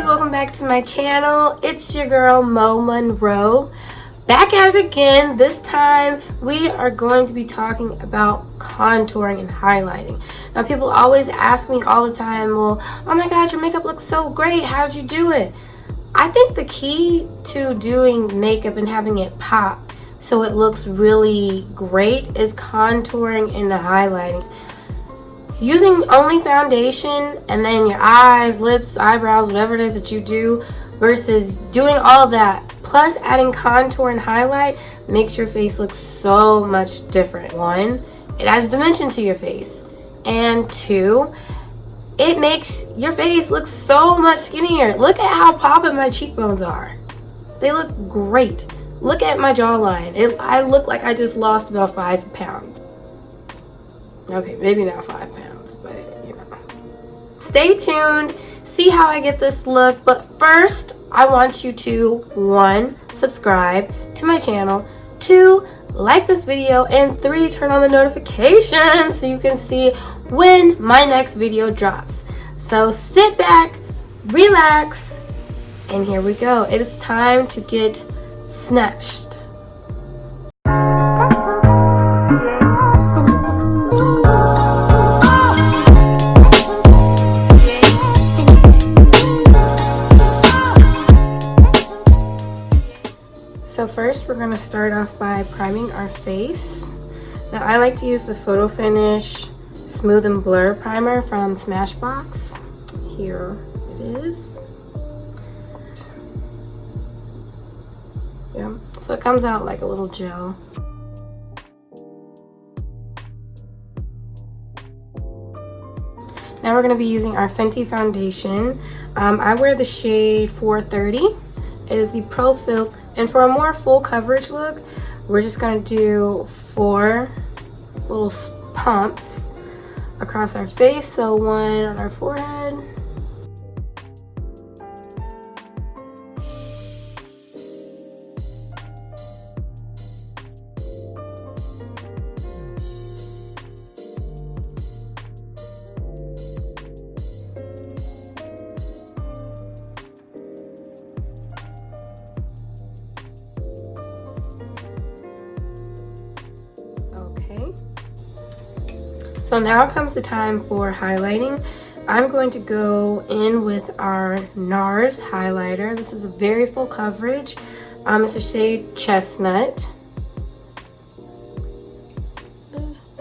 welcome back to my channel. It's your girl Mo Monroe, back at it again. This time we are going to be talking about contouring and highlighting. Now people always ask me all the time, well, oh my god, your makeup looks so great, how did you do it? I think the key to doing makeup and having it pop so it looks really great is contouring and the highlighting. Using only foundation and then your eyes, lips, eyebrows, whatever it is that you do, versus doing all of that plus adding contour and highlight makes your face look so much different. One, it adds dimension to your face, and two, it makes your face look so much skinnier. Look at how popping my cheekbones are. They look great. Look at my jawline. I look like I just lost about 5 pounds. Okay, maybe not 5 pounds, but you know. Stay tuned, see how I get this look. But first, I want you to 1, subscribe to my channel, 2, like this video, and 3, turn on the notifications so you can see when my next video drops. So sit back, relax, and here we go. It is time to get snatched. So first we're going to start off by priming our face. Now I like to use the Photo Finish Smooth and Blur Primer from Smashbox. Here it is. Yeah, so it comes out like a little gel. Now we're going to be using our Fenty Foundation. I wear the shade 430. It is the Pro Fill. And for a more full coverage look, we're just going to do 4 little pumps across our face. So 1 on our forehead. So now comes the time for highlighting. I'm going to go in with our NARS highlighter. This is a very full coverage. It's a shade Chestnut.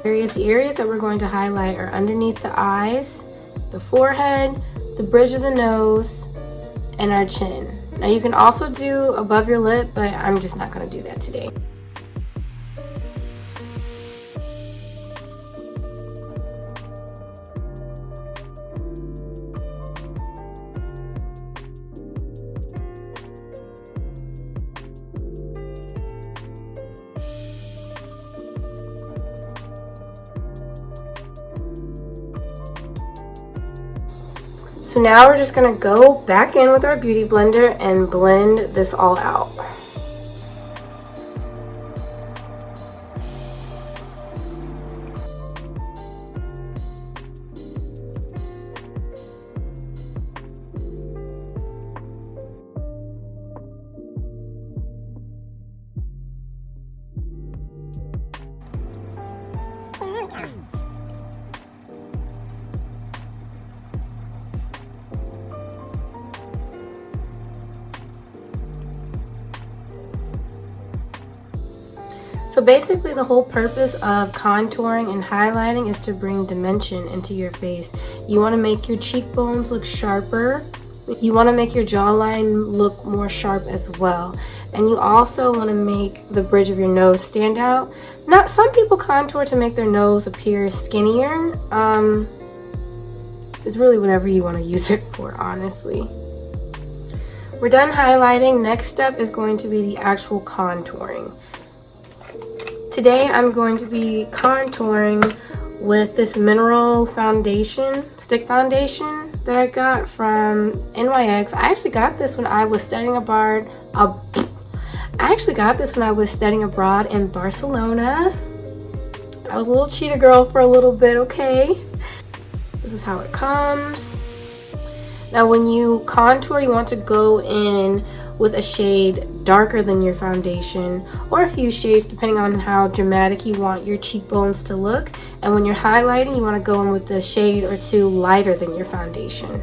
The areas that we're going to highlight are underneath the eyes, the forehead, the bridge of the nose, and our chin. Now you can also do above your lip, but I'm just not going to do that today. So now we're just going to go back in with our beauty blender and blend this all out. So basically the whole purpose of contouring and highlighting is to bring dimension into your face. You want to make your cheekbones look sharper. You want to make your jawline look more sharp as well. And you also want to make the bridge of your nose stand out. Now, some people contour to make their nose appear skinnier. It's really whatever you want to use it for, honestly. We're done highlighting. Next step is going to be the actual contouring. Today I'm going to be contouring with this mineral foundation, stick foundation that I got from NYX. I actually got this when I was studying abroad. In Barcelona. I was a little cheetah girl for a little bit, okay? This is how it comes. Now when you contour, you want to go in with a shade darker than your foundation, or a few shades depending on how dramatic you want your cheekbones to look. And when you're highlighting, you want to go in with a shade or two lighter than your foundation.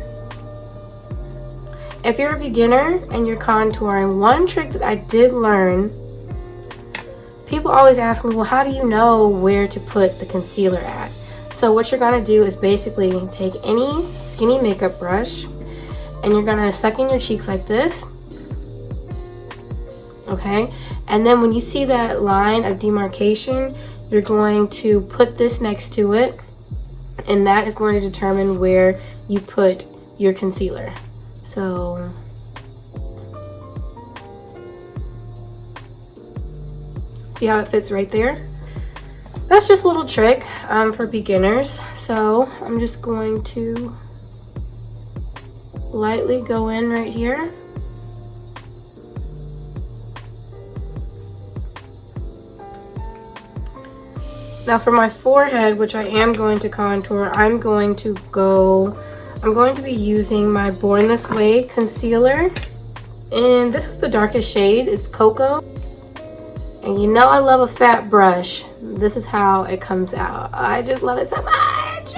If you're a beginner and you're contouring, one trick that I did learn, people always ask me, well, how do you know where to put the concealer at? So what you're gonna do is basically take any skinny makeup brush and you're gonna suck in your cheeks like this, okay? And then when you see that line of demarcation, you're going to put this next to it, and that is going to determine where you put your concealer. So see how it fits right there? That's just a little trick for beginners. So I'm just going to lightly go in right here. Now for my forehead, which I am going to contour, I'm going to be using my Born This Way concealer. And this is the darkest shade, it's Coca. And you know I love a fat brush. This is how it comes out. I just love it so much.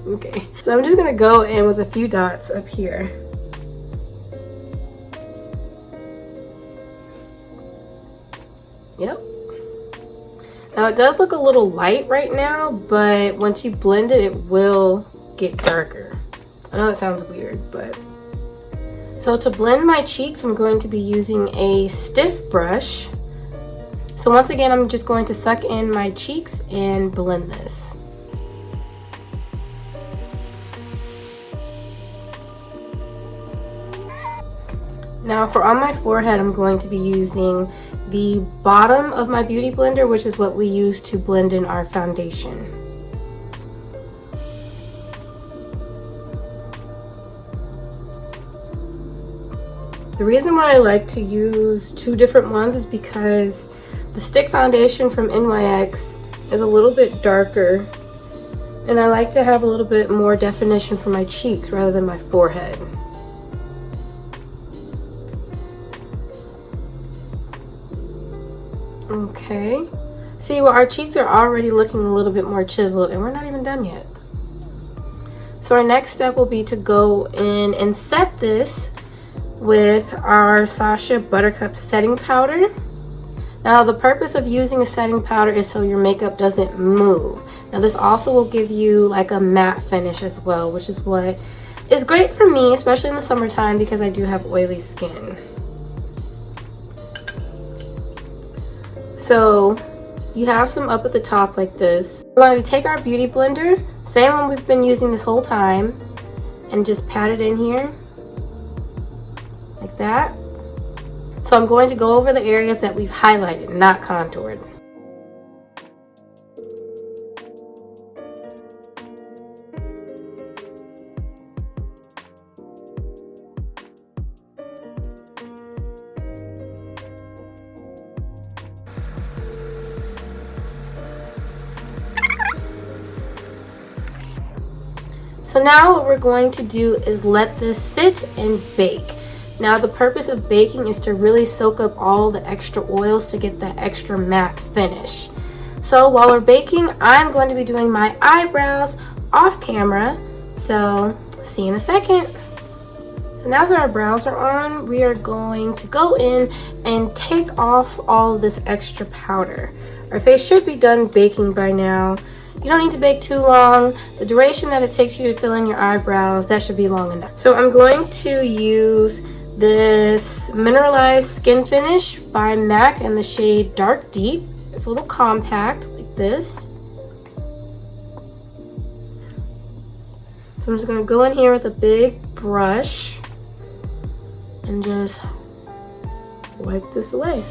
Okay, so I'm just gonna go in with a few dots up here. Yep. Now it does look a little light right now, but once you blend it, it will get darker. I know that sounds weird, but. So to blend my cheeks, I'm going to be using a stiff brush. So once again, I'm just going to suck in my cheeks and blend this. Now for on my forehead, I'm going to be using the bottom of my beauty blender, which is what we use to blend in our foundation. The reason why I like to use two different ones is because the stick foundation from NYX is a little bit darker, and I like to have a little bit more definition for my cheeks rather than my forehead. Okay, see, well, our cheeks are already looking a little bit more chiseled and we're not even done yet. So our next step will be to go in and set this with our Sacsha Buttercup setting powder. Now the purpose of using a setting powder is so your makeup doesn't move. Now this also will give you like a matte finish as well, which is what is great for me, especially in the summertime because I do have oily skin. So you have some up at the top like this. We're going to take our beauty blender, same one we've been using this whole time, and just pat it in here like that. So I'm going to go over the areas that we've highlighted, not contoured. So now what we're going to do is let this sit and bake. Now the purpose of baking is to really soak up all the extra oils to get that extra matte finish. So while we're baking, I'm going to be doing my eyebrows off camera. So see you in a second. So now that our brows are on, we are going to go in and take off all this extra powder. Our face should be done baking by now. You don't need to bake too long. The duration that it takes you to fill in your eyebrows, that should be long enough. So I'm going to use this Mineralized Skin Finish by MAC in the shade Dark Deep. It's a little compact like this. So I'm just gonna go in here with a big brush and just wipe this away.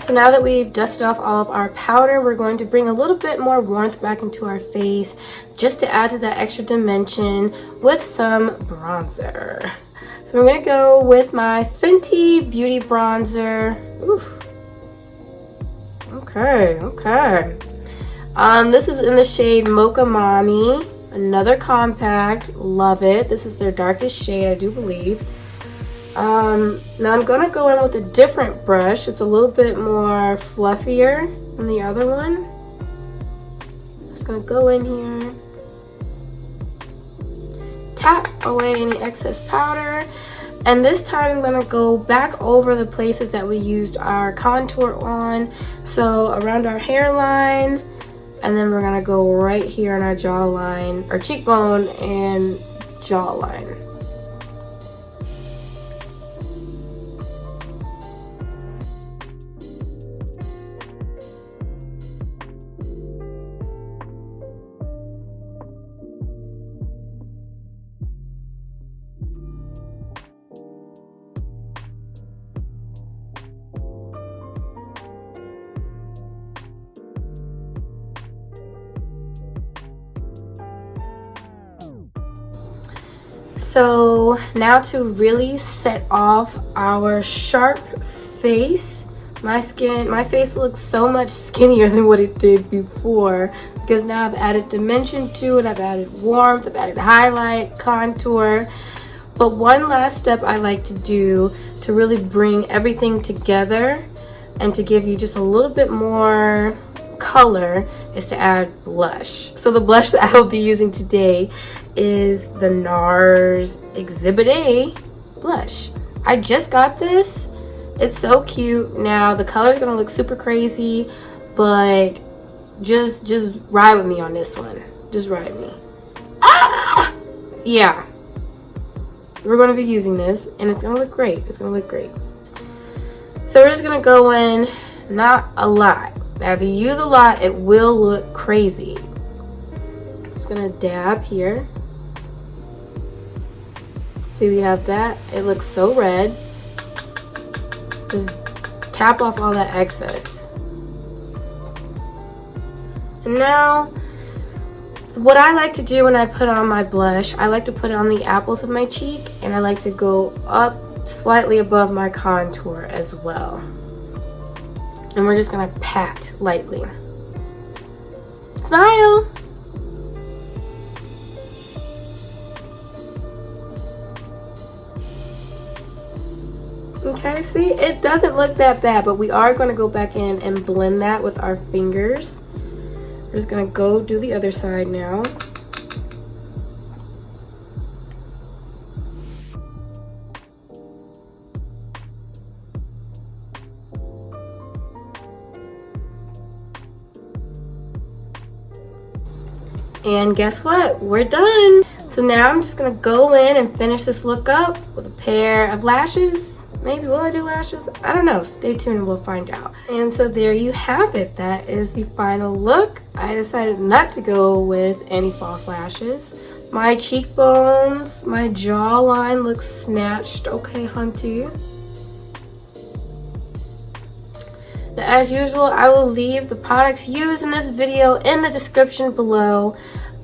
So now that we've dusted off all of our powder, we're going to bring a little bit more warmth back into our face just to add to that extra dimension with some bronzer. So I'm going to go with my Fenty Beauty Bronzer. Oof. Okay. This is in the shade Mocha Mami, another compact. Love it. This is their darkest shade, I do believe. Now I'm gonna go in with a different brush. It's a little bit more fluffier than the other one. Just gonna go in here, tap away any excess powder, and this time I'm gonna go back over the places that we used our contour on. So around our hairline, and then we're gonna go right here on our jawline, our cheekbone and jawline. So now to really set off our sharp face, my face looks so much skinnier than what it did before because now I've added dimension to it, I've added warmth, I've added highlight, contour. But one last step I like to do to really bring everything together and to give you just a little bit more color is to add blush. So the blush that I will be using today is the NARS Exhibit A blush. I just got this. It's so cute. Now the color is gonna look super crazy, but just ride with me on this one. Just ride me. Ah! Yeah. We're gonna be using this and it's gonna look great. It's gonna look great. So we're just gonna go in, not a lot. Now if you use a lot, it will look crazy. Just gonna dab here. See, we have that. It looks so red. Just tap off all that excess. And now, what I like to do when I put on my blush, I like to put it on the apples of my cheek, and I like to go up slightly above my contour as well. And we're just gonna pat lightly. Smile! Okay, see, it doesn't look that bad, but we are going to go back in and blend that with our fingers. We're just going to go do the other side now. And guess what? We're done. So now I'm just going to go in and finish this look up with a pair of lashes. Maybe will I do lashes? I don't know. Stay tuned and we'll find out. And so there you have it. That is the final look. I decided not to go with any false lashes. My cheekbones, my jawline looks snatched. Okay, hunty. Now, as usual, I will leave the products used in this video in the description below.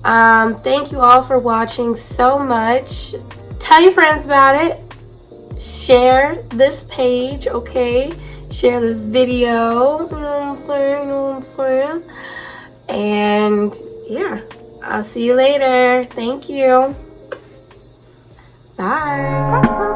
Thank you all for watching so much. Tell your friends about it. Share this page, okay? Share this video. You know what I'm saying? You know what I'm saying? And yeah, I'll see you later. Thank you. Bye.